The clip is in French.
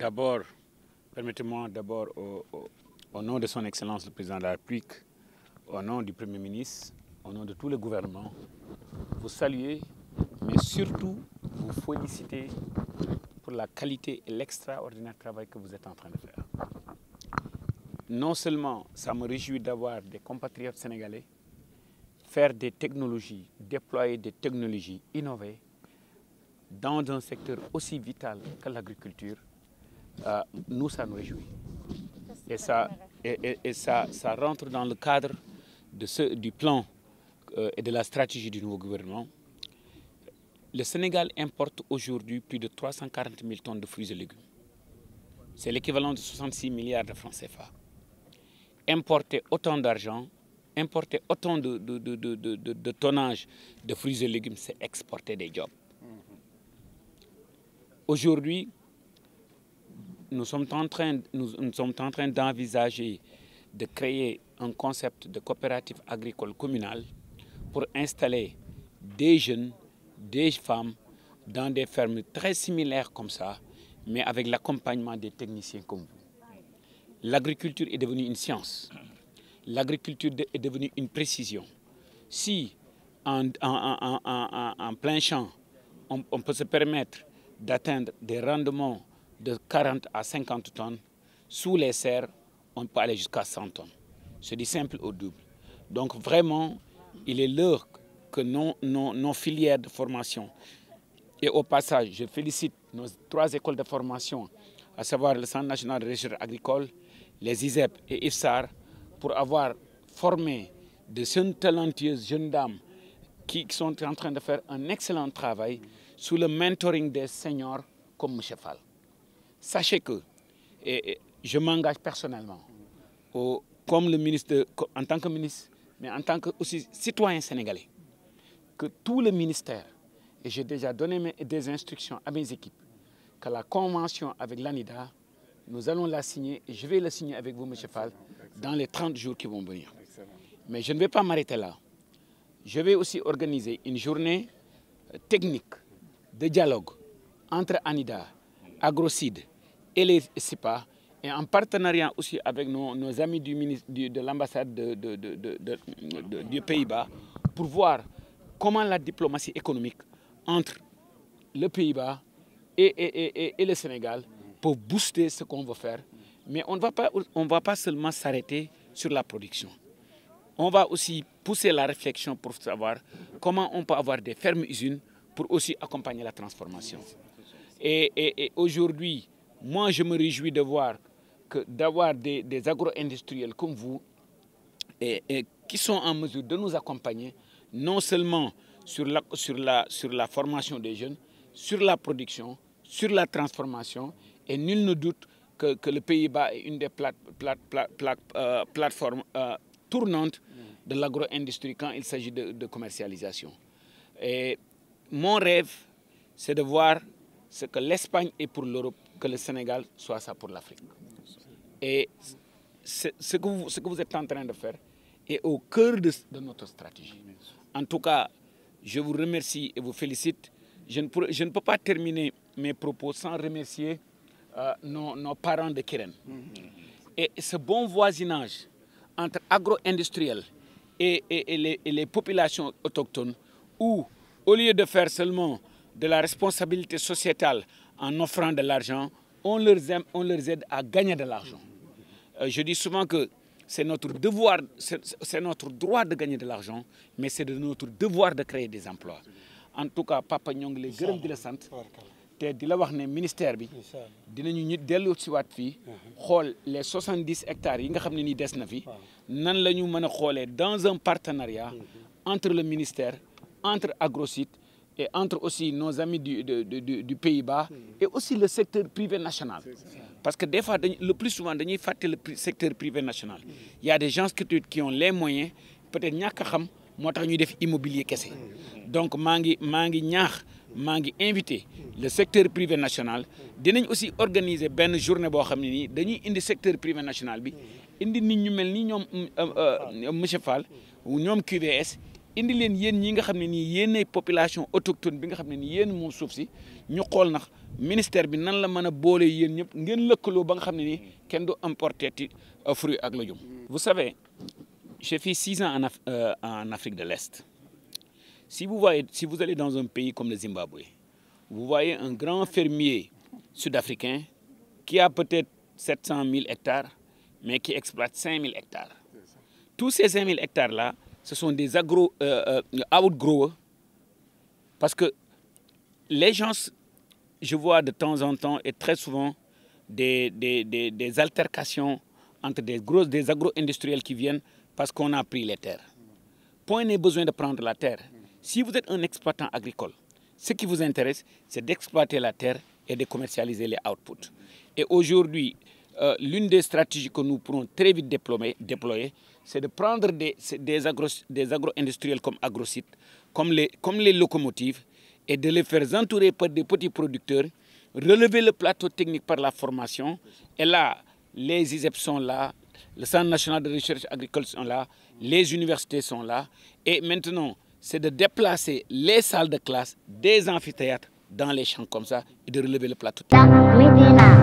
D'abord, permettez-moi d'abord au nom de son Excellence le Président de la République, au nom du Premier ministre, au nom de tout le gouvernement, vous saluer, mais surtout vous féliciter pour la qualité et l'extraordinaire travail que vous êtes en train de faire. Non seulement ça me réjouit d'avoir des compatriotes sénégalais faire des technologies, déployer des technologies innovées dans un secteur aussi vital que l'agriculture, nous, ça nous réjouit. Et ça rentre dans le cadre du plan et de la stratégie du nouveau gouvernement. Le Sénégal importe aujourd'hui plus de 340 000 tonnes de fruits et légumes. C'est l'équivalent de 66 milliards de francs CFA. Importer autant d'argent, importer autant de tonnage de fruits et légumes, c'est exporter des jobs. Aujourd'hui, nous sommes en train d'envisager de créer un concept de coopérative agricole communale pour installer des jeunes, des femmes dans des fermes très similaires comme ça, mais avec l'accompagnement des techniciens comme vous. L'agriculture est devenue une science. L'agriculture est devenue une précision. Si en plein champ, on peut se permettre d'atteindre des rendements de 40 à 50 tonnes, sous les serres, on peut aller jusqu'à 100 tonnes. C'est du simple au double. Donc vraiment, il est l'heure que nos filières de formation, et au passage, je félicite nos 3 écoles de formation, à savoir le Centre national de recherche agricole, les ISEP et IFSAR, pour avoir formé de jeunes talentueuses jeunes dames qui sont en train de faire un excellent travail sous le mentoring des seniors comme M. Fall. Sachez que je m'engage personnellement, comme le ministre, en tant que ministre, mais en tant que aussi citoyen sénégalais, que tout le ministère, et j'ai déjà donné des instructions à mes équipes, que la convention avec l'ANIDA, nous allons la signer, et je vais la signer avec vous, M. Fall, dans les 30 jours qui vont venir. Mais je ne vais pas m'arrêter là. Je vais aussi organiser une journée technique de dialogue entre ANIDA, AgroSeed et les CIPA, et en partenariat aussi avec nos amis de l'ambassade du Pays-Bas, pour voir comment la diplomatie économique entre le Pays-Bas et le Sénégal pour booster ce qu'on veut faire. Mais on ne va pas seulement s'arrêter sur la production. On va aussi pousser la réflexion pour savoir comment on peut avoir des fermes-usines pour aussi accompagner la transformation. Et aujourd'hui, moi je me réjouis de voir d'avoir des agro-industriels comme vous et qui sont en mesure de nous accompagner, non seulement sur la formation des jeunes, sur la production, sur la transformation, et nul ne doute que le Pays-Bas est une des plateformes tournantes de l'agro-industrie quand il s'agit de commercialisation. Et mon rêve, c'est de voir ce que l'Espagne est pour l'Europe, que le Sénégal soit ça pour l'Afrique. Et ce que vous êtes en train de faire est au cœur de notre stratégie. En tout cas, je vous remercie et vous félicite. Je ne peux pas terminer mes propos sans remercier nos parents de Kirène. Et ce bon voisinage entre agro-industriels et les populations autochtones, où, au lieu de faire seulement de la responsabilité sociétale en offrant de l'argent, on leur aide à gagner de l'argent. Je dis souvent que c'est notre devoir, c'est notre droit de gagner de l'argent, mais c'est de notre devoir de créer des emplois. En tout cas, papa ñoo ngi lay gërëm di la sant te di la wax ne ministère bi dinañu ñu dellu si waat fii xool les 70 hectares yi nga xam ne nii des na fi nan la ñu mën a xoolee dans un partenariat entre le ministère, entre AgroSeed et entre aussi nos amis du Pays-Bas et aussi le secteur privé national. Parce que des fois, le plus souvent, dañuy fàtte le secteur privé national. Il y a des gens qui ont les moyens, peut-être ñàkk a xam moo tax ñuy def immobilier kese. Donc maa ngi invité le secteur privé national. Dinañ aussi organiser benn journée boo xam ne nii dañuy indi secteur privé national bi indi nit ñu mel ni ñoom monsieur Fall ou ñoom QVS indi leen yéen ñi nga xam ne nii yéenay population autochtone bi nga xam ne nii yéen moom suuf si ñu xool nag ministère bi nan la mën a boole yéen ñëpp ngeen lëkkaloo ba nga xam ne nii kenn du importer ti fruits ak légumes. Vous savez, j'ai fait 6 ans en Afrique de l'Est. Si vous allez dans un pays comme le Zimbabwe, vous voyez un grand fermier sud-africain qui a peut-être 700 000 hectares, mais qui exploite 5 000 hectares. Tous ces 5 000 hectares-là, ce sont des outgrowers, parce que les gens, je vois de temps en temps et très souvent des altercations entre des agro-industriels qui viennent parce qu'on a pris les terres. Point n'est besoin de prendre la terre. Si vous êtes un exploitant agricole, ce qui vous intéresse, c'est d'exploiter la terre et de commercialiser les outputs. Et aujourd'hui, l'une des stratégies que nous pourrons très vite déployer, c'est de prendre des agro-industriels comme Agrosite, comme les locomotives, et de les faire entourer par des petits producteurs, relever le plateau technique par la formation. Et là, les ISEP sont là, le Centre national de recherche agricole sont là, les universités sont là. Et maintenant, c'est de déplacer les salles de classe des amphithéâtres dans les champs comme ça et de relever le plateau technique.